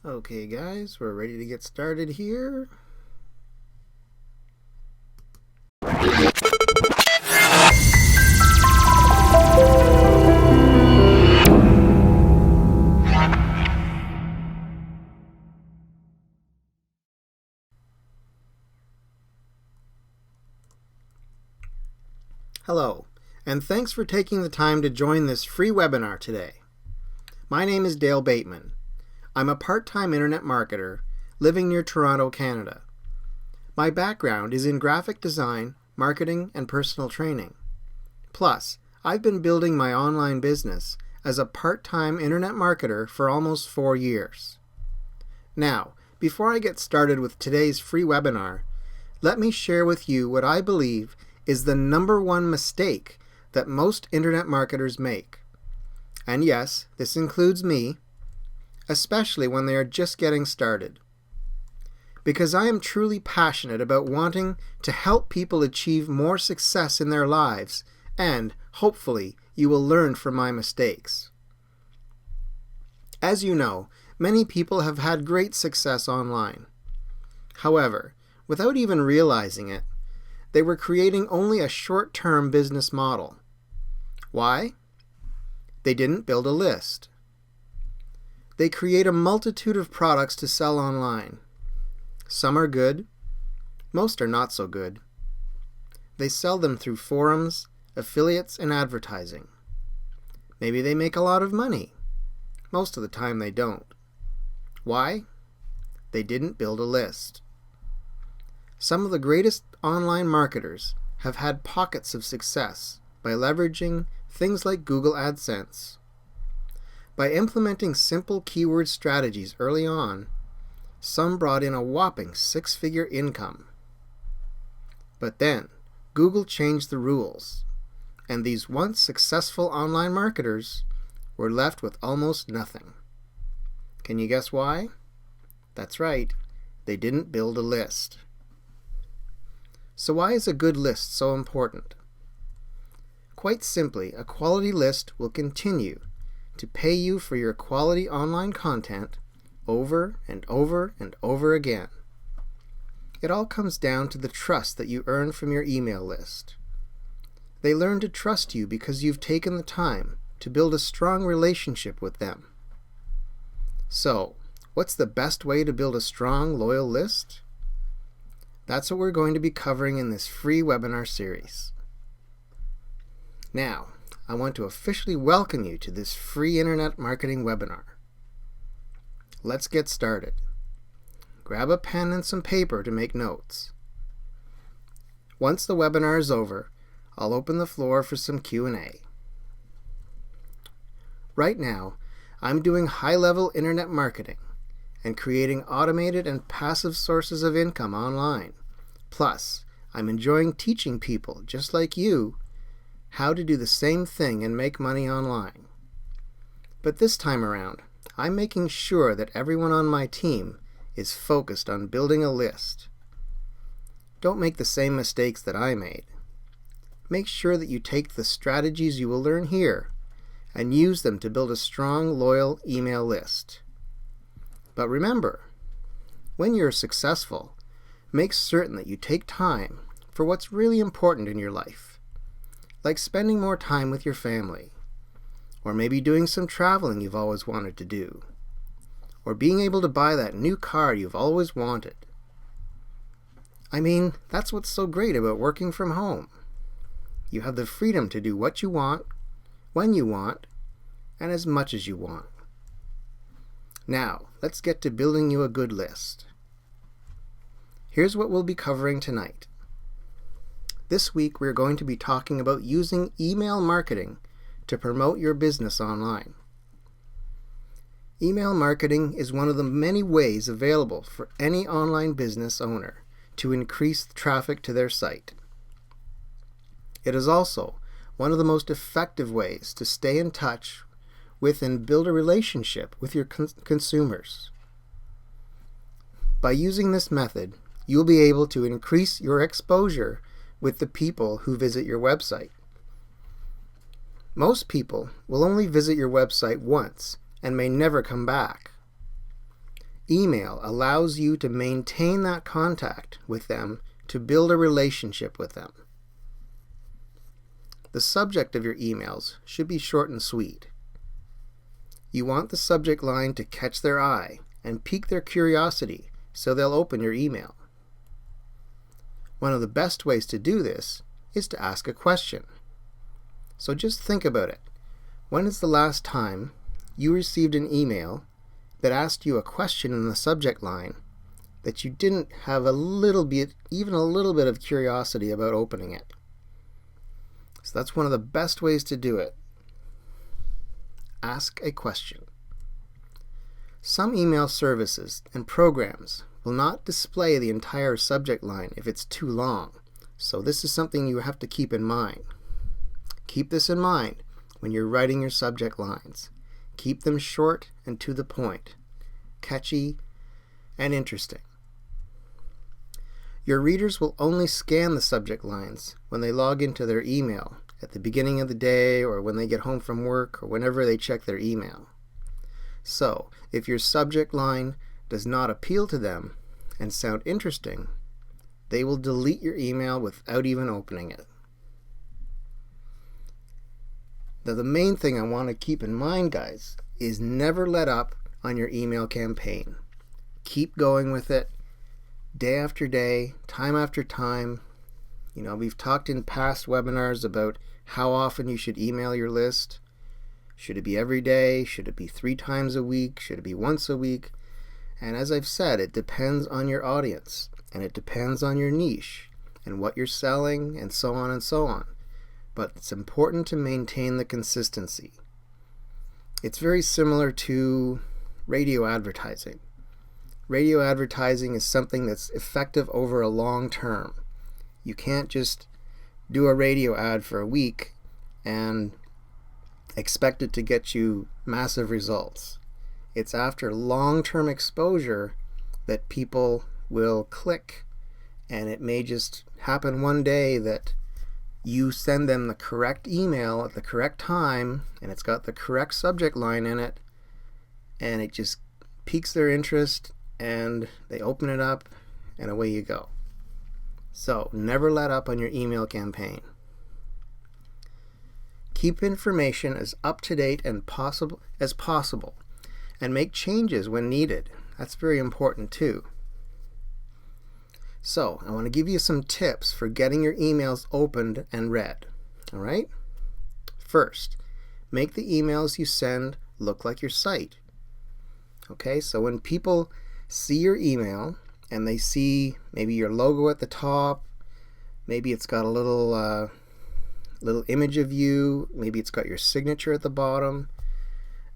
Okay guys, we're ready to get started here. Hello, and thanks for taking the time to join this free webinar today. My name is Dale Bateman. I'm a part-time internet marketer living near Toronto, Canada. My background is in graphic design, marketing, and personal training. Plus, I've been building my online business as a part-time internet marketer for almost 4 years. Now, before I get started with today's free webinar, let me share with you what I believe is the #1 mistake that most internet marketers make. And yes, this includes me, especially when they are just getting started. Because I am truly passionate about wanting to help people achieve more success in their lives, and hopefully you will learn from my mistakes. As you know, many people have had great success online. However, without even realizing it, they were creating only a short-term business model. Why? They didn't build a list. They create a multitude of products to sell online. Some are good, most are not so good. They sell them through forums, affiliates, and advertising. Maybe they make a lot of money. Most of the time they don't. Why? They didn't build a list. Some of the greatest online marketers have had pockets of success by leveraging things like Google AdSense. By implementing simple keyword strategies early on, some brought in a whopping 6-figure income. But then, Google changed the rules, and these once successful online marketers were left with almost nothing. Can you guess why? That's right, they didn't build a list. So why is a good list so important? Quite simply, a quality list will continue to pay you for your quality online content over and over and over again. It all comes down to the trust that you earn from your email list. They learn to trust you because you've taken the time to build a strong relationship with them. So, what's the best way to build a strong, loyal list? That's what we're going to be covering in this free webinar series. Now, I want to officially welcome you to this free internet marketing webinar. Let's get started. Grab a pen and some paper to make notes. Once the webinar is over, I'll open the floor for some Q&A. Right now, I'm doing high-level internet marketing and creating automated and passive sources of income online. Plus, I'm enjoying teaching people just like you how to do the same thing and make money online. But this time around, I'm making sure that everyone on my team is focused on building a list. Don't make the same mistakes that I made. Make sure that you take the strategies you will learn here and use them to build a strong, loyal email list. But remember, when you're successful, make certain that you take time for what's really important in your life, like spending more time with your family, or maybe doing some traveling you've always wanted to do, or being able to buy that new car you've always wanted. I mean, that's what's so great about working from home. You have the freedom to do what you want, when you want, and as much as you want. Now, let's get to building you a good list. Here's what we'll be covering tonight. This week we're going to be talking about using email marketing to promote your business online. Email marketing is one of the many ways available for any online business owner to increase traffic to their site. It is also one of the most effective ways to stay in touch with and build a relationship with your consumers. By using this method, you'll be able to increase your exposure with the people who visit your website. Most people will only visit your website once and may never come back. Email allows you to maintain that contact with them, to build a relationship with them. The subject of your emails should be short and sweet. You want the subject line to catch their eye and pique their curiosity so they'll open your email. One of the best ways to do this is to ask a question. So just think about it. When is the last time you received an email that asked you a question in the subject line that you didn't have even a little bit of curiosity about opening it? So that's one of the best ways to do it. Ask a question. Some email services and programs will not display the entire subject line if it's too long, so this is something you have to keep in mind. Keep this in mind when you're writing your subject lines. Keep them short and to the point, catchy and interesting. Your readers will only scan the subject lines when they log into their email at the beginning of the day or when they get home from work or whenever they check their email. So, if your subject line does not appeal to them and sound interesting, they will delete your email without even opening it. Now, the main thing I want to keep in mind, guys, is never let up on your email campaign. Keep going with it day after day, time after time. We've talked in past webinars about how often you should email your list. Should it be every day? Should it be 3 times a week? Should it be once a week? And as I've said, it depends on your audience, and it depends on your niche, and what you're selling, and so on and so on. But it's important to maintain the consistency. It's very similar to radio advertising. Radio advertising is something that's effective over a long term. You can't just do a radio ad for a week and expect it to get you massive results. It's after long-term exposure that people will click, and it may just happen one day that you send them the correct email at the correct time, and it's got the correct subject line in it, and it just piques their interest, and they open it up, and away you go. So, never let up on your email campaign. Keep information as up-to-date as possible, and make changes when needed. That's very important too. So, I want to give you some tips for getting your emails opened and read. All right? First, make the emails you send look like your site. Okay, so when people see your email and they see maybe your logo at the top, maybe it's got a little image of you, maybe it's got your signature at the bottom,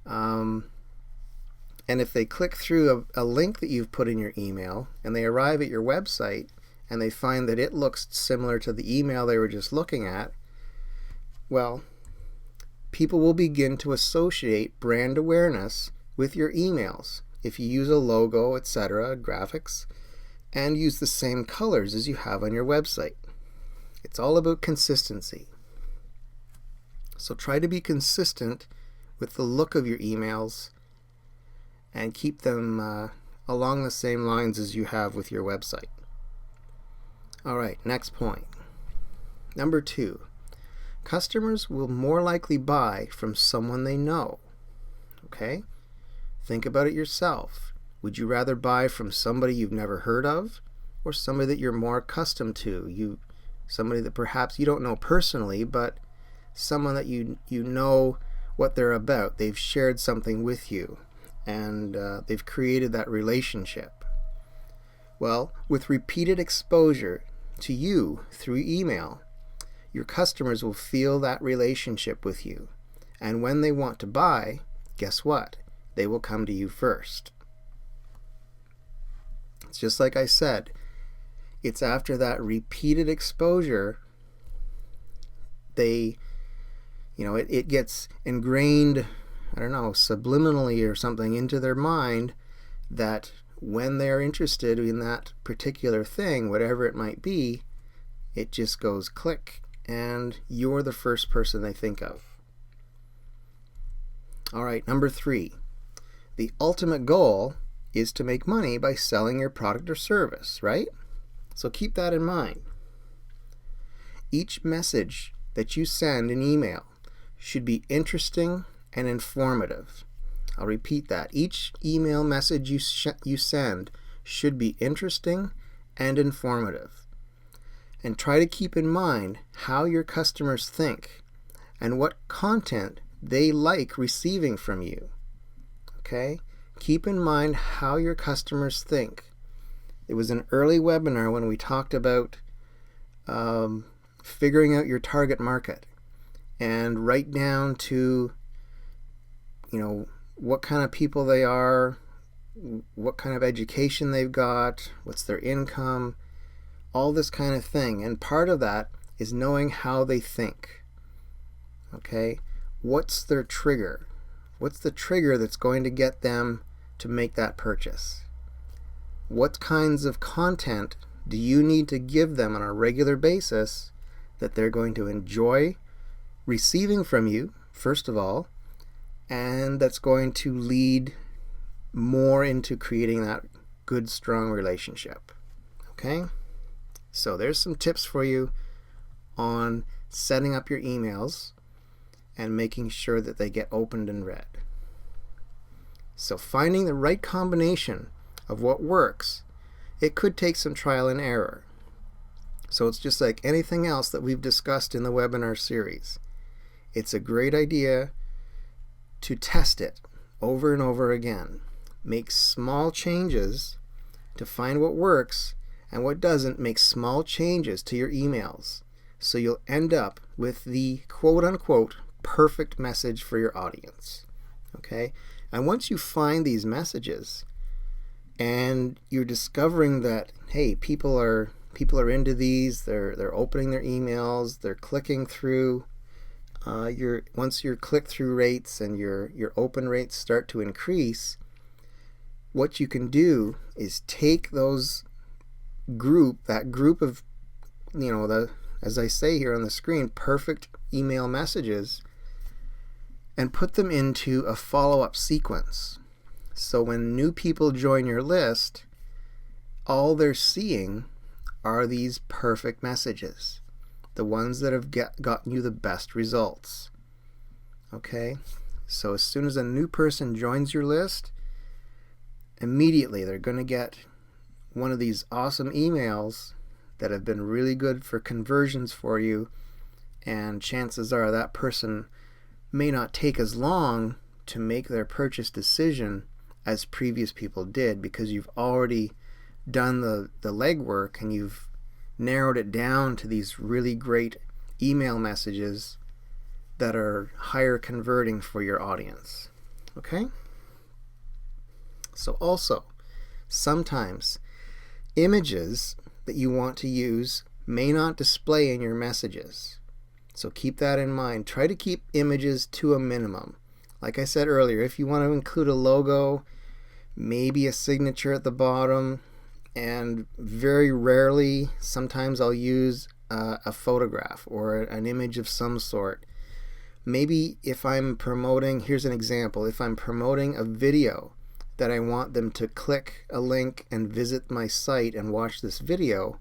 and if they click through a link that you've put in your email and they arrive at your website and they find that it looks similar to the email they were just looking at, well, people will begin to associate brand awareness with your emails if you use a logo, etc., graphics, and use the same colors as you have on your website. It's all about consistency. So try to be consistent with the look of your emails and keep them along the same lines as you have with your website. All right, next point. Number 2, customers will more likely buy from someone they know. Okay? Think about it yourself. Would you rather buy from somebody you've never heard of, or somebody that you're more accustomed to? Somebody that perhaps you don't know personally, but someone that you know what they're about. They've shared something with you, and they've created that relationship. Well, with repeated exposure to you through email, your customers will feel that relationship with you, and when they want to buy, guess what? They will come to you first. It's just like I said, it's after that repeated exposure it gets ingrained, subliminally or something into their mind, that when they're interested in that particular thing, whatever it might be, it just goes click, and you're the first person they think of. All right, number 3. The ultimate goal is to make money by selling your product or service, right? So keep that in mind. Each message that you send in email should be interesting and informative. I'll repeat that. Each email message you send should be interesting and informative. And try to keep in mind how your customers think and what content they like receiving from you. Okay? Keep in mind how your customers think. It was an early webinar when we talked about figuring out your target market, and right down to, what kind of people they are, what kind of education they've got, what's their income, all this kind of thing. And part of that is knowing how they think. Okay? What's their trigger? What's the trigger that's going to get them to make that purchase? What kinds of content do you need to give them on a regular basis that they're going to enjoy receiving from you, first of all, and that's going to lead more into creating that good, strong relationship? Okay? So there's some tips for you on setting up your emails and making sure that they get opened and read. So finding the right combination of what works, it could take some trial and error. So it's just like anything else that we've discussed in the webinar series. It's a great idea to test it over and over again. Make small changes to find what works, and what doesn't, make small changes to your emails, so you'll end up with the quote-unquote perfect message for your audience. Okay? And once you find these messages and you're discovering that, hey, people are into these, they're opening their emails, they're clicking through, once your click-through rates and your open rates start to increase, what you can do is take that group of, as I say here on the screen, perfect email messages, and put them into a follow-up sequence. So when new people join your list, all they're seeing are these perfect messages, the ones that have gotten you the best results. Okay? So as soon as a new person joins your list, immediately they're going to get one of these awesome emails that have been really good for conversions for you, and chances are that person may not take as long to make their purchase decision as previous people did, because you've already done the legwork and you've narrowed it down to these really great email messages that are higher converting for your audience. Okay? So also, sometimes images that you want to use may not display in your messages. So keep that in mind. Try to keep images to a minimum. Like I said earlier, if you want to include a logo, maybe a signature at the bottom, and very rarely, sometimes I'll use a photograph or an image of some sort. Maybe if I'm promoting, here's an example, if I'm promoting a video that I want them to click a link and visit my site and watch this video,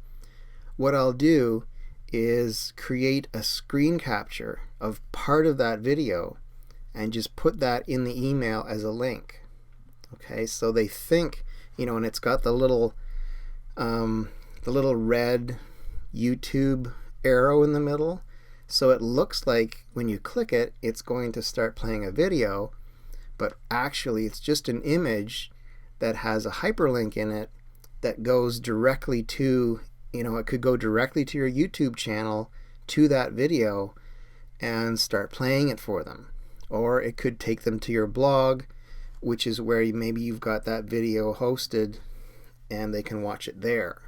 what I'll do is create a screen capture of part of that video and just put that in the email as a link. Okay, so they think, and it's got the little red YouTube arrow in the middle, so it looks like when you click it, it's going to start playing a video, but actually it's just an image that has a hyperlink in it that goes directly to, it could go directly to your YouTube channel, to that video, and start playing it for them. Or it could take them to your blog, which is where maybe you've got that video hosted and they can watch it there.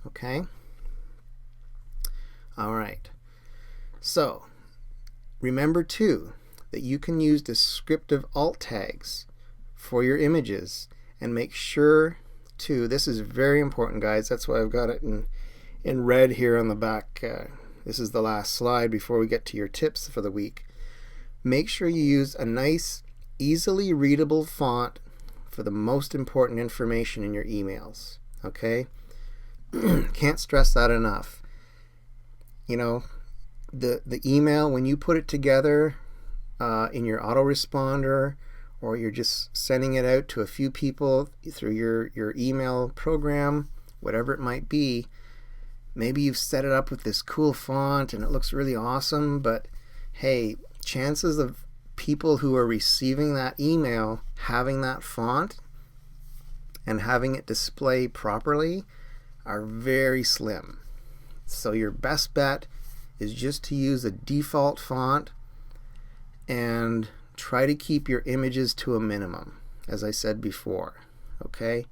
Okay? All right. So, remember too that you can use descriptive alt tags for your images, and make sure too, this is very important, guys, that's why I've got it in red here on the back. This is the last slide before we get to your tips for the week. Make sure you use a nice, easily readable font for the most important information in your emails. Okay? Can't stress that enough. You know, the email, when you put it together in your autoresponder, or you're just sending it out to a few people through your email program, whatever it might be, maybe you've set it up with this cool font and it looks really awesome, but hey, chances of people who are receiving that email having that font and having it display properly are very slim. So your best bet is just to use a default font and try to keep your images to a minimum, as I said before, okay?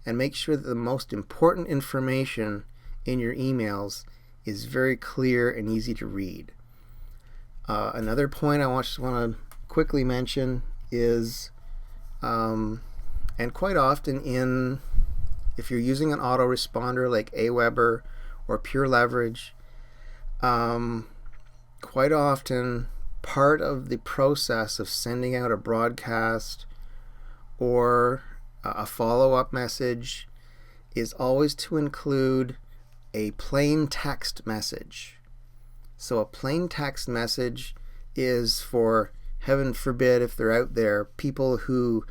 And make sure that the most important information in your emails is very clear and easy to read. Another point I just want to quickly mention is, and quite often if you're using an autoresponder like Aweber or Pure Leverage, quite often part of the process of sending out a broadcast or a follow-up message is always to include a plain text message. So a plain text message is for, heaven forbid, if they're out there, people who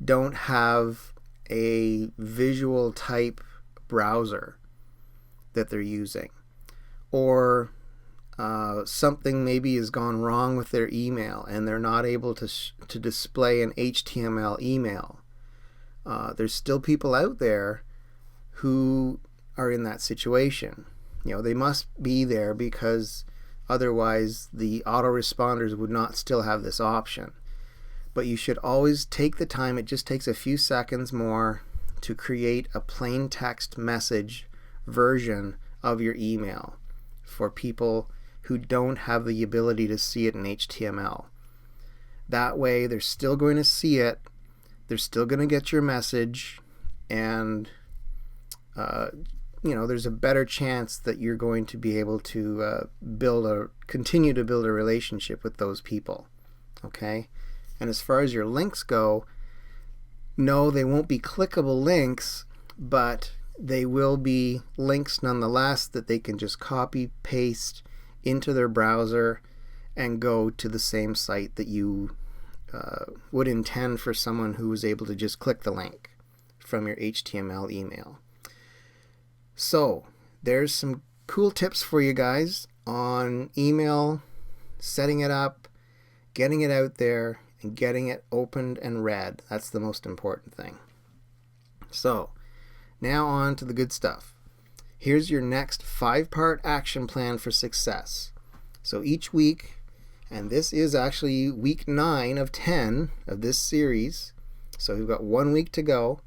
don't have a visual type browser that they're using, or something maybe has gone wrong with their email and they're not able to display an HTML email. There's still people out there who are in that situation. You know, they must be there because otherwise the autoresponders would not still have this option. But you should always take the time, it just takes a few seconds more, to create a plain text message version of your email for people who don't have the ability to see it in HTML. That way they're still going to see it, they're still going to get your message, and there's a better chance that you're going to be able to continue to build a relationship with those people. Okay? And as far as your links go, no, they won't be clickable links, but they will be links nonetheless that they can just copy, paste into their browser and go to the same site that you would intend for someone who was able to just click the link from your HTML email. So there's some cool tips for you guys on email, setting it up, getting it out there, and getting it opened and read. That's the most important thing. So now on to the good stuff. Here's your next 5-part action plan for success. So each week, and this is actually week 9 of 10 of this series, so we've got 1 week to go.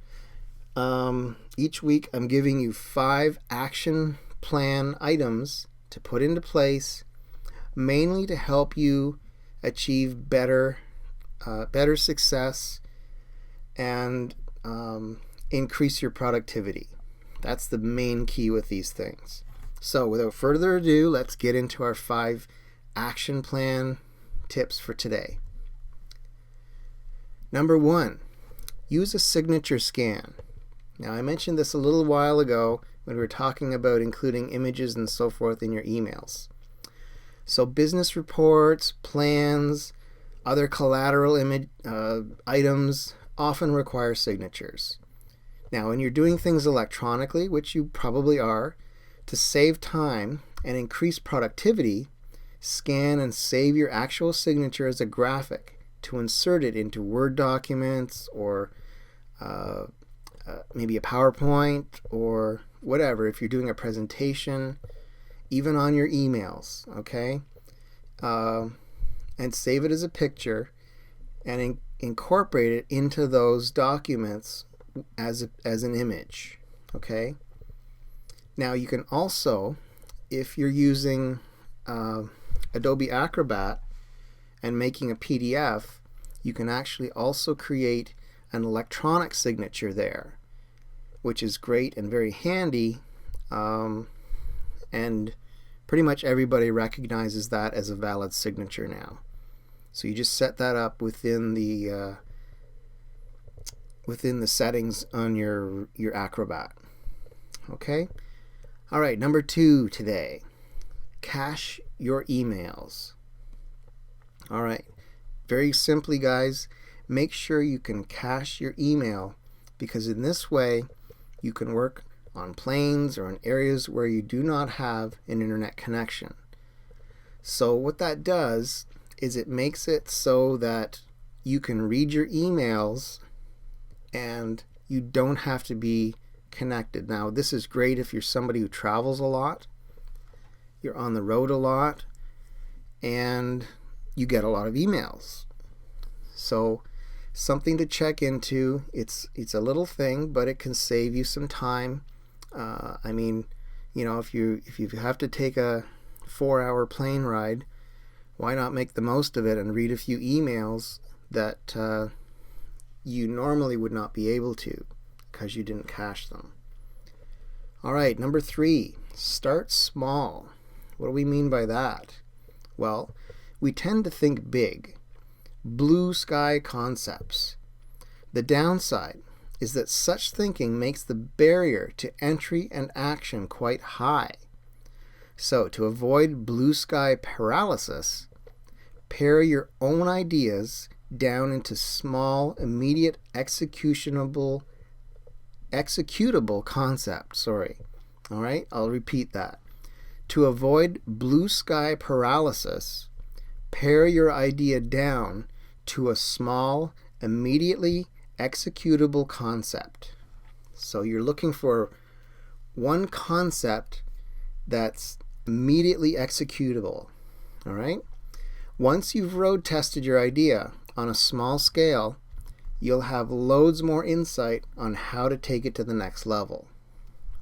Each week I'm giving you 5 action plan items to put into place, mainly to help you achieve better success and increase your productivity. That's the main key with these things. So without further ado, let's get into our 5 action plan tips for today. Number 1, use a signature scan. Now, I mentioned this a little while ago when we were talking about including images and so forth in your emails. So business reports, plans, other collateral items often require signatures. Now, when you're doing things electronically, which you probably are, to save time and increase productivity, scan and save your actual signature as a graphic to insert it into Word documents or maybe a PowerPoint or whatever, if you're doing a presentation, even on your emails, okay? And save it as a picture and incorporate it into those documents as an image, okay? Now you can also, if you're using Adobe Acrobat and making a PDF, you can actually also create an electronic signature there, which is great and very handy, and pretty much everybody recognizes that as a valid signature now. So you just set that up within the within the settings on your Acrobat. Okay? All right, number 2 today. Cache your emails. All right. Very simply, guys, make sure you can cache your email, because in this way you can work on planes or in areas where you do not have an internet connection. So what that does is it makes it so that you can read your emails and you don't have to be connected. Now, this is great if you're somebody who travels a lot, you're on the road a lot, and you get a lot of emails. So something to check into. It's a little thing, but it can save you some time. I mean, you know, if you have to take a 4-hour plane ride, why not make the most of it and read a few emails that you normally would not be able to because you didn't cache them. All right, number 3, start small. What do we mean by that? Well, we tend to think big, blue sky concepts. The downside is that such thinking makes the barrier to entry and action quite high. So, to avoid blue sky paralysis, pare your own ideas down into small, immediate executable concepts. All right, I'll repeat that. To avoid blue sky paralysis, pare your idea down to a small, immediately executable concept. So you're looking for one concept that's immediately executable. All right? Once you've road tested your idea on a small scale, you'll have loads more insight on how to take it to the next level.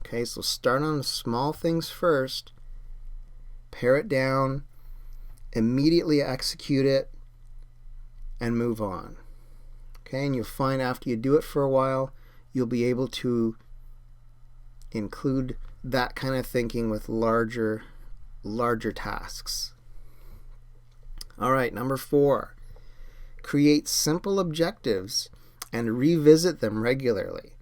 Okay, so start on small things first, pare it down, immediately execute it, and move on. Okay, and you'll find after you do it for a while, you'll be able to include that kind of thinking with larger tasks. All right, number 4, create simple objectives and revisit them regularly.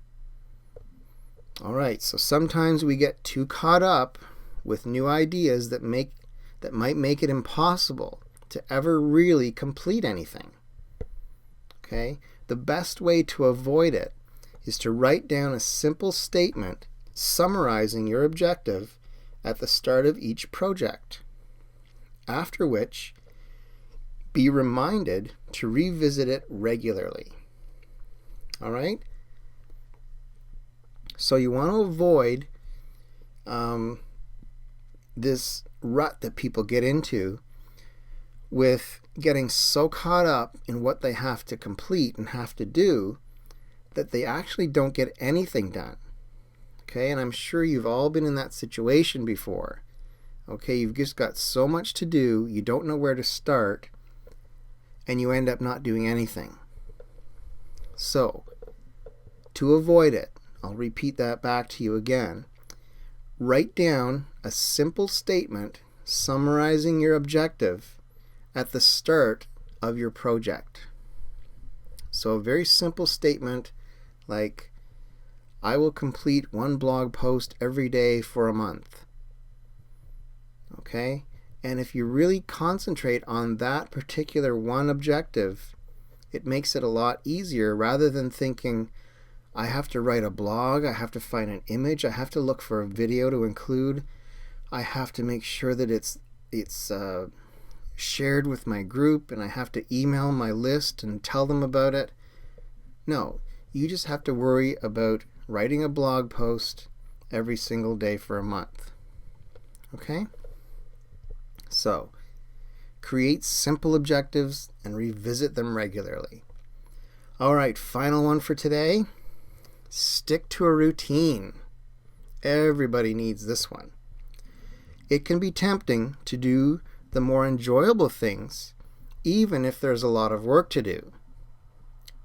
All right, so sometimes we get too caught up with new ideas that might make it impossible to ever really complete anything. Okay? The best way to avoid it is to write down a simple statement summarizing your objective at the start of each project, after which be reminded to revisit it regularly. All right? So you want to avoid this rut that people get into with getting so caught up in what they have to complete and have to do that they actually don't get anything done. Okay, and I'm sure you've all been in that situation before. Okay, you've just got so much to do, you don't know where to start, and you end up not doing anything. So, to avoid it, I'll repeat that back to you again. Write down a simple statement summarizing your objective at the start of your project. So a very simple statement like, I will complete 1 blog post every day for a month. Okay? And if you really concentrate on that particular one objective, it makes it a lot easier rather than thinking, I have to write a blog, I have to find an image, I have to look for a video to include, I have to make sure that it's shared with my group, and I have to email my list and tell them about it. No, you just have to worry about writing a blog post every single day for a month. Okay? So, create simple objectives and revisit them regularly. All right, final one for today. Stick to a routine. Everybody needs this one. It can be tempting to do the more enjoyable things, even if there's a lot of work to do.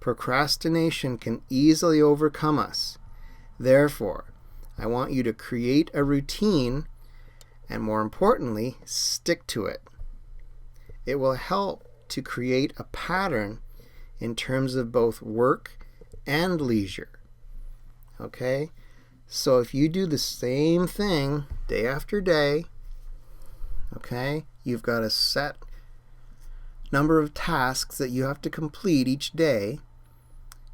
Procrastination can easily overcome us. Therefore, I want you to create a routine and, more importantly, stick to it. It will help to create a pattern in terms of both work and leisure. Okay? So if you do the same thing day after day, okay, you've got a set number of tasks that you have to complete each day,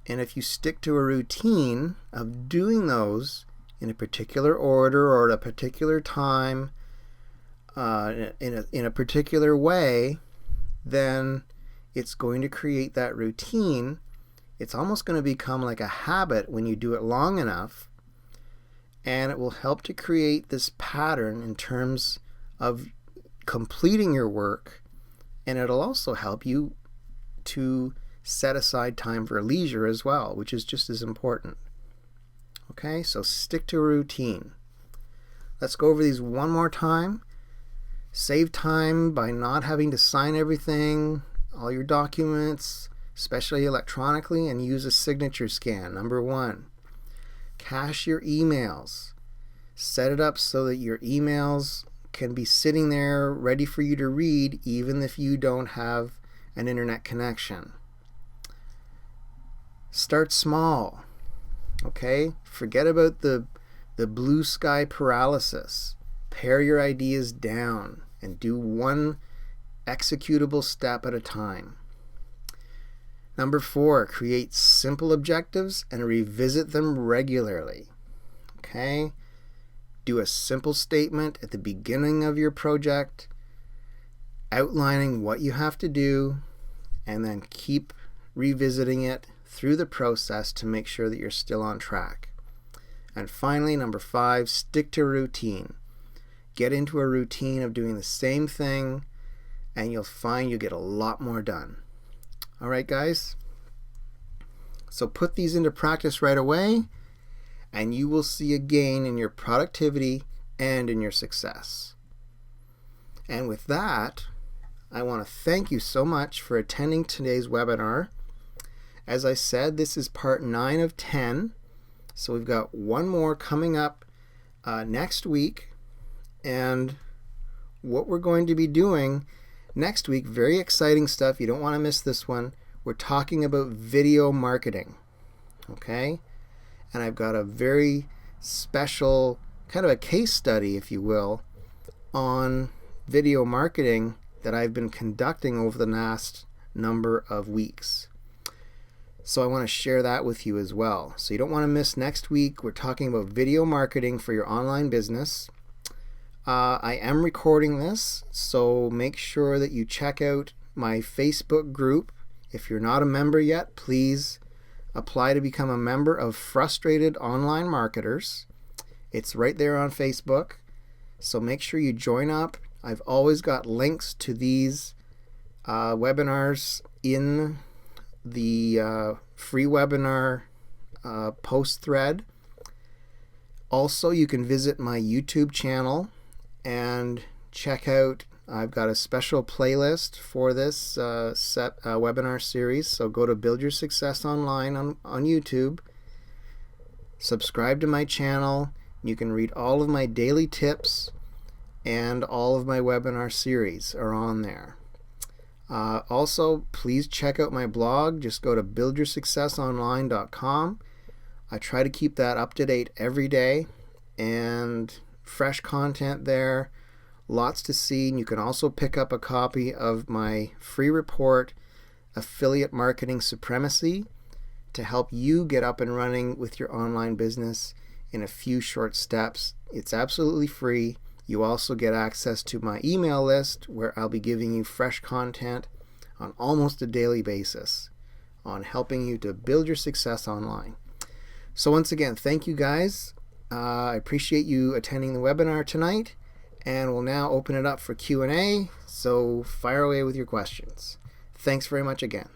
and if you stick to a routine of doing those in a particular order or at a particular time, in a particular way, then it's going to create that routine. It's almost going to become like a habit when you do it long enough, and it will help to create this pattern in terms of completing your work, and it'll also help you to set aside time for leisure as well, which is just as important. Okay, so stick to a routine. Let's go over these one more time. Save time by not having to sign everything, all your documents, especially electronically, and use a signature scan. Number 1, cache your emails. Set it up so that your emails can be sitting there ready for you to read even if you don't have an internet connection. Start small. Okay? Forget about the blue sky paralysis. Pare your ideas down and do one executable step at a time. Number 4, create simple objectives and revisit them regularly. Okay? Do a simple statement at the beginning of your project, outlining what you have to do, and then keep revisiting it through the process to make sure that you're still on track. And finally, number 5, stick to a routine. Get into a routine of doing the same thing, and you'll find you get a lot more done. All right, guys? So put these into practice right away, and you will see a gain in your productivity and in your success. And with that, I want to thank you so much for attending today's webinar. As I said, this is part 9 of 10, so we've got one more coming up next week. And what we're going to be doing next week, very exciting stuff, you don't want to miss this one. We're talking about video marketing, okay? And I've got a very special, kind of a case study, if you will, on video marketing that I've been conducting over the last number of weeks. So I want to share that with you as well. So you don't want to miss next week. We're talking about video marketing for your online business. I am recording this, so make sure that you check out my Facebook group. If you're not a member yet, please apply to become a member of Frustrated Online Marketers. It's right there on Facebook, so make sure you join up. I've always got links to these webinars in the free webinar post thread. Also, you can visit my YouTube channel and check out, I've got a special playlist for this webinar series. So go to Build Your Success Online on YouTube. Subscribe to my channel. You can read all of my daily tips, and all of my webinar series are on there. Also, please check out my blog. Just go to buildyoursuccessonline.com. I try to keep that up to date every day, and fresh content there, lots to see. And you can also pick up a copy of my free report, Affiliate Marketing Supremacy, to help you get up and running with your online business in a few short steps. It's absolutely free. You also get access to my email list, where I'll be giving you fresh content on almost a daily basis on helping you to build your success online. So once again, thank you guys. I appreciate you attending the webinar tonight, and we'll now open it up for Q&A, so fire away with your questions. Thanks very much again.